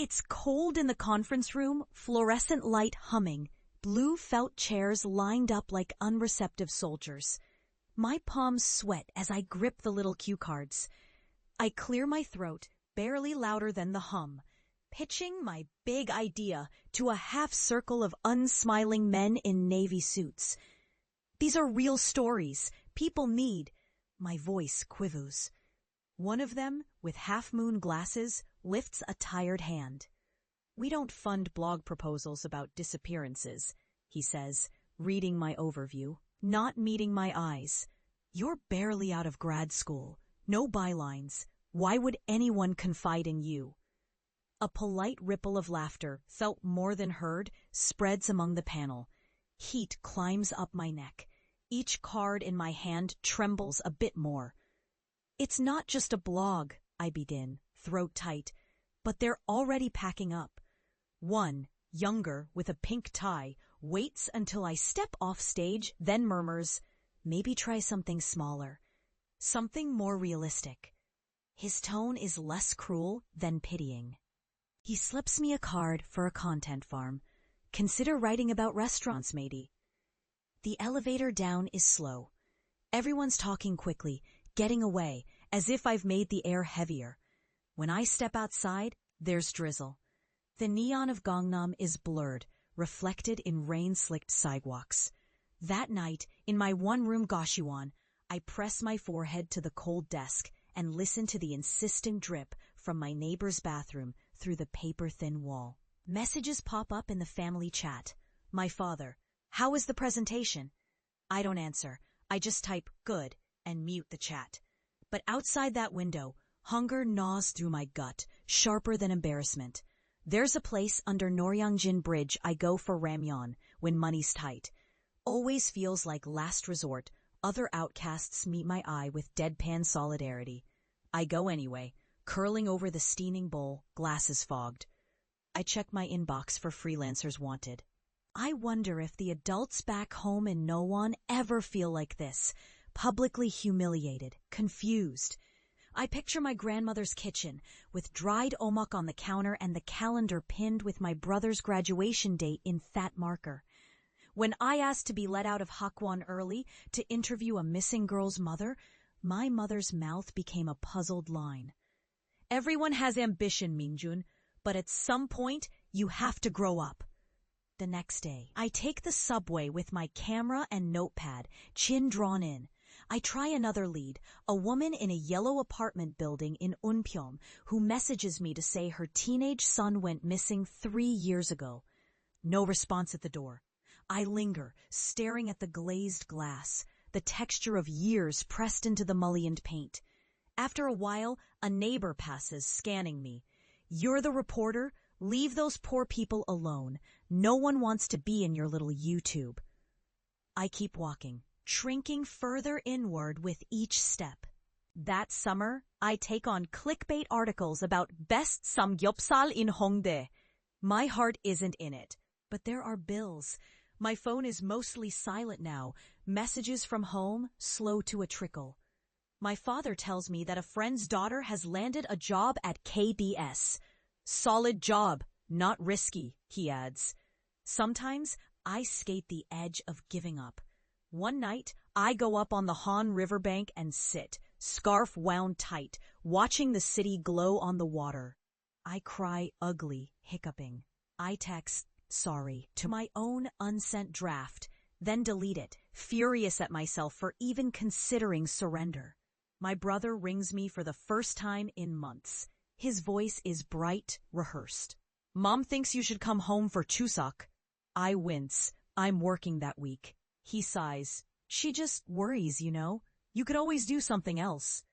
It's cold in the conference room, fluorescent light humming, blue felt chairs lined up like unreceptive soldiers. My palms sweat as I grip the little cue cards. I clear my throat, barely louder than the hum, pitching my big idea to a half circle of unsmiling men in navy suits. These are real stories people need. My voice quivers. One of them, with half-moon glasses, lifts a tired hand. "We don't fund blog proposals about disappearances," he says, reading my overview, not meeting my eyes. "You're barely out of grad school. No bylines. Why would anyone confide in you?" A polite ripple of laughter, felt more than heard, spreads among the panel. Heat climbs up my neck. Each card in my hand trembles a bit more. "It's not just a blog," I begin, throat tight, but they're already packing up. One, younger, with a pink tie, waits until I step off stage, then murmurs, "Maybe try something smaller. Something more realistic." His tone is less cruel than pitying. He slips me a card for a content farm. "Consider writing about restaurants, matey." The elevator down is slow. Everyone's talking quickly, getting away, as if I've made the air heavier. When I step outside, there's drizzle. The neon of Gangnam is blurred, reflected in rain-slicked sidewalks. That night, in my one-room goshiwon, I press my forehead to the cold desk and listen to the insistent drip from my neighbor's bathroom through the paper-thin wall. Messages pop up in the family chat. My father, "How was the presentation?" I don't answer. I just type "good" and mute the chat. But outside that window, hunger gnaws through my gut, sharper than embarrassment. There's a place under Noryangjin Bridge I go for ramyeon when money's tight. Always feels like last resort. Other outcasts meet my eye with deadpan solidarity. I go anyway, curling over the steaming bowl, glasses fogged. I check my inbox for freelancers wanted. I wonder if the adults back home in Nowon ever feel like this, publicly humiliated, confused. I picture my grandmother's kitchen, with dried omak on the counter and the calendar pinned with my brother's graduation date in fat marker. When I asked to be let out of Hakwon early to interview a missing girl's mother, my mother's mouth became a puzzled line. "Everyone has ambition, Mingjun, but at some point you have to grow up." The next day, I take the subway with my camera and notepad, chin drawn in. I try another lead, a woman in a yellow apartment building in Unpyeom who messages me to say her teenage son went missing 3 years ago. No response at the door. I linger, staring at the glazed glass, the texture of years pressed into the mullioned paint. After a while, a neighbor passes, scanning me. "You're the reporter? Leave those poor people alone. No one wants to be in your little YouTube." I keep walking, shrinking further inward with each step. That summer, I take on clickbait articles about best samgyeopsal in Hongdae. My heart isn't in it, but there are bills. My phone is mostly silent now, messages from home slow to a trickle. My father tells me that a friend's daughter has landed a job at KBS. "Solid job, not risky," he adds. Sometimes I skate the edge of giving up. One night, I go up on the Han riverbank and sit, scarf wound tight, watching the city glow on the water. I cry ugly, hiccuping. I text, "sorry," to my own unsent draft, then delete it, furious at myself for even considering surrender. My brother rings me for the first time in months. His voice is bright, rehearsed. "Mom thinks you should come home for Chuseok." I wince. I'm working that week. He sighs. "She just worries, you know. You could always do something else."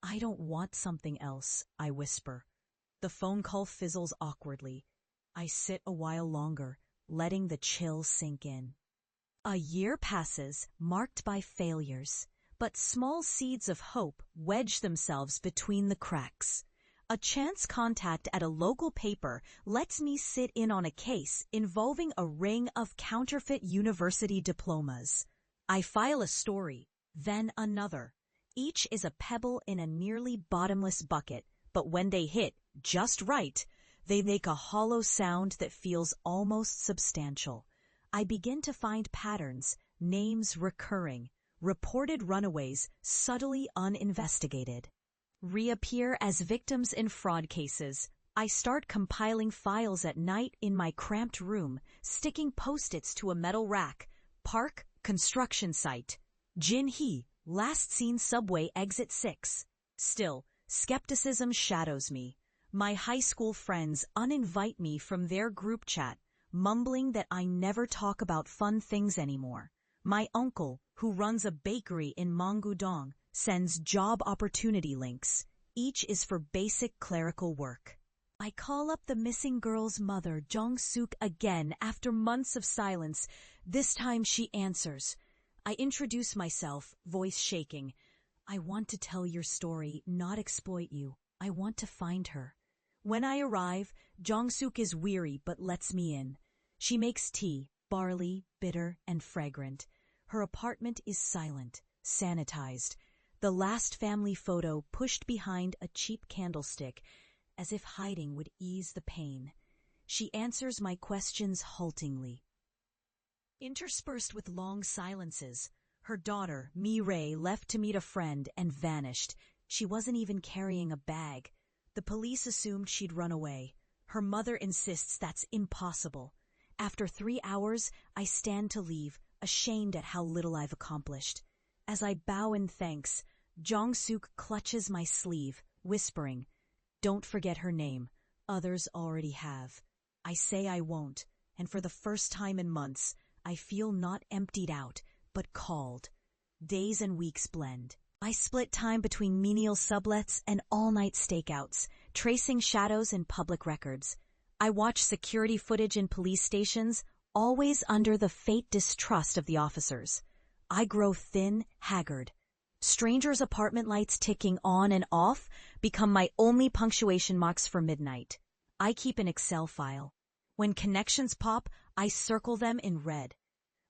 "I don't want something else," I whisper. The phone call fizzles awkwardly. I sit a while longer, letting the chill sink in. A year passes, marked by failures, but small seeds of hope wedge themselves between the cracks. A chance contact at a local paper lets me sit in on a case involving a ring of counterfeit university diplomas. I file a story, then another. Each is a pebble in a nearly bottomless bucket, but when they hit just right, They make a hollow sound that feels almost substantial. I begin to find patterns, names recurring, reported runaways subtly uninvestigated. Reappear as victims in fraud cases. I start compiling files at night in my cramped room, sticking post-its to a metal rack. Park, construction site. Jin-hee, last seen subway exit 6. Still, skepticism shadows me. My high school friends uninvite me from their group chat, mumbling that I never talk about fun things anymore. My uncle, who runs a bakery in Mongudong, sends job opportunity links. Each is for basic clerical work. I call up the missing girl's mother, Jeong-sook, again after months of silence. This time she answers. I introduce myself, voice shaking. I want to tell your story, not exploit you. I want to find her. When I arrive, Jeong-sook is weary but lets me in. She makes tea, barley, bitter, and fragrant. Her apartment is silent, sanitized. The last family photo pushed behind a cheap candlestick, as if hiding would ease the pain. She answers my questions haltingly, interspersed with long silences. Her daughter, Mi-rae, left to meet a friend and vanished. She wasn't even carrying a bag. The police assumed she'd run away. Her mother insists that's impossible. After 3 hours, I stand to leave, ashamed at how little I've accomplished. As I bow in thanks, Jeong-sook clutches my sleeve, whispering, "Don't forget her name. Others already have." I say I won't, and for the first time in months, I feel not emptied out, but called. Days and weeks blend. I split time between menial sublets and all-night stakeouts, tracing shadows in public records. I watch security footage in police stations, always under the faint distrust of the officers. I grow thin, haggard. Strangers' apartment lights ticking on and off become my only punctuation marks for midnight. I keep an Excel file. When connections pop, I circle them in red.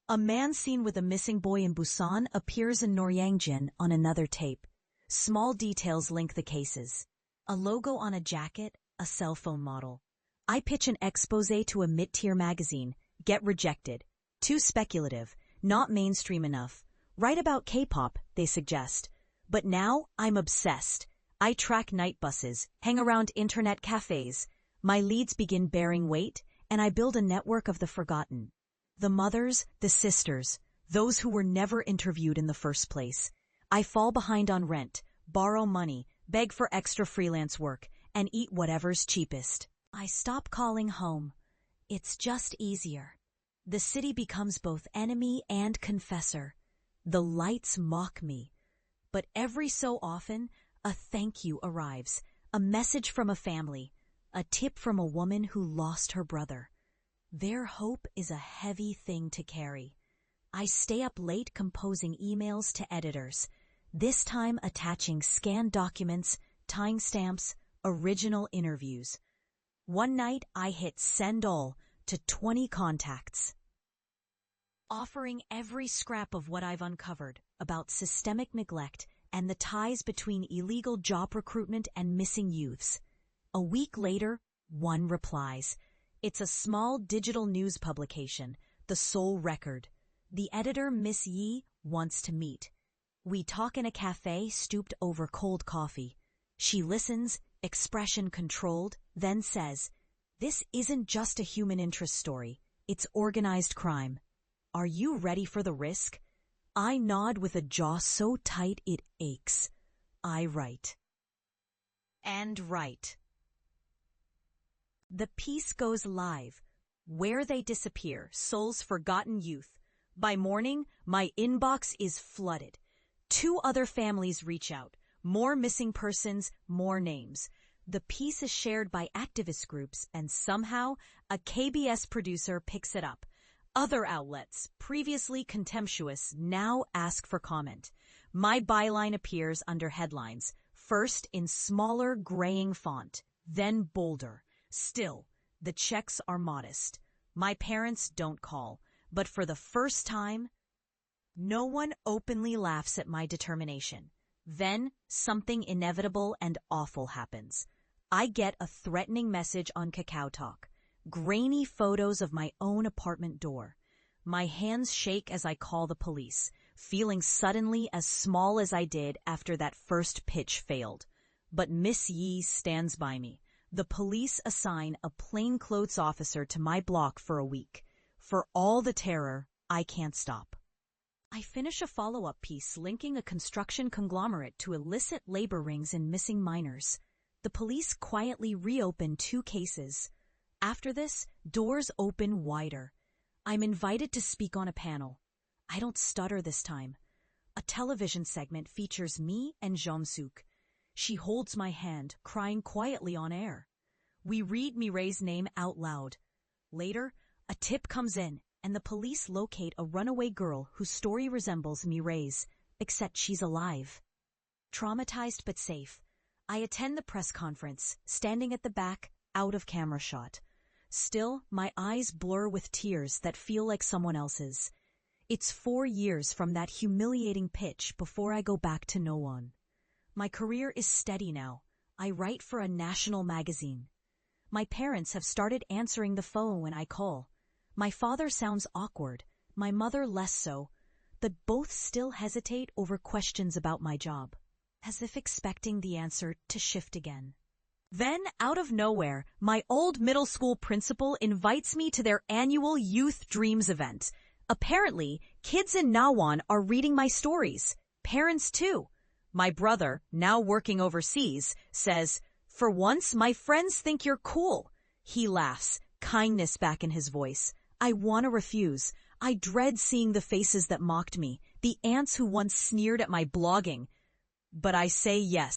A man seen with a missing boy in Busan appears in Noryangjin on another tape. Small details link the cases. A logo on a jacket, a cell phone model. I pitch an exposé to a mid-tier magazine, get rejected. Too speculative, not mainstream enough. Write about K-pop, they suggest. But now I'm obsessed. I track night buses, hang around internet cafes. My leads begin bearing weight, and I build a network of the forgotten. The mothers, the sisters, those who were never interviewed in the first place. I fall behind on rent, borrow money, beg for extra freelance work, and eat whatever's cheapest. I stop calling home. It's just easier. The city becomes both enemy and confessor. The lights mock me. But every so often, a thank you arrives, a message from a family, a tip from a woman who lost her brother. Their hope is a heavy thing to carry. I stay up late composing emails to editors, this time attaching scanned documents, timestamps, original interviews. One night I hit send all to 20 contacts, offering every scrap of what I've uncovered about systemic neglect and the ties between illegal job recruitment and missing youths. A week later, one replies. It's a small digital news publication, The Seoul Record. The editor, Miss Yi, wants to meet. We talk in a cafe stooped over cold coffee. She listens, expression controlled, then says, "This isn't just a human interest story. It's organized crime. Are you ready for the risk?" I nod with a jaw so tight it aches. I write. And write. The piece goes live. Where They Disappear, Seoul's Forgotten Youth. By morning, my inbox is flooded. 2 other families reach out. More missing persons, more names. The piece is shared by activist groups, and somehow a KBS producer picks it up. Other outlets, previously contemptuous, now ask for comment. My byline appears under headlines, first in smaller graying font, then bolder. Still, the checks are modest. My parents don't call, but for the first time, no one openly laughs at my determination. Then something inevitable and awful happens. I get a threatening message on KakaoTalk. Grainy photos of my own apartment door. My hands shake as I call the police, feeling suddenly as small as I did after that first pitch failed. But Miss Yi stands by me. The police assign a plainclothes officer to my block for a week. For all the terror, I can't stop. I finish a follow-up piece linking a construction conglomerate to illicit labor rings and missing minors. The police quietly reopen 2 cases. After this, doors open wider. I'm invited to speak on a panel. I don't stutter this time. A television segment features me and Jeong-sook. She holds my hand, crying quietly on air. We read Mireille's name out loud. Later, a tip comes in, and the police locate a runaway girl whose story resembles Mireille's, except she's alive. Traumatized but safe, I attend the press conference, standing at the back, out of camera shot. Still, my eyes blur with tears that feel like someone else's. It's 4 years from that humiliating pitch before I go back to Nowon. My career is steady now. I write for a national magazine. My parents have started answering the phone when I call. My father sounds awkward, my mother less so, but both still hesitate over questions about my job, as if expecting the answer to shift again. Then, out of nowhere, my old middle school principal invites me to their annual Youth Dreams event. Apparently, kids in Nowon are reading my stories. Parents too. My brother, now working overseas, says, "For once, my friends think you're cool." He laughs, kindness back in his voice. I want to refuse. I dread seeing the faces that mocked me, the ants who once sneered at my blogging. But I say yes.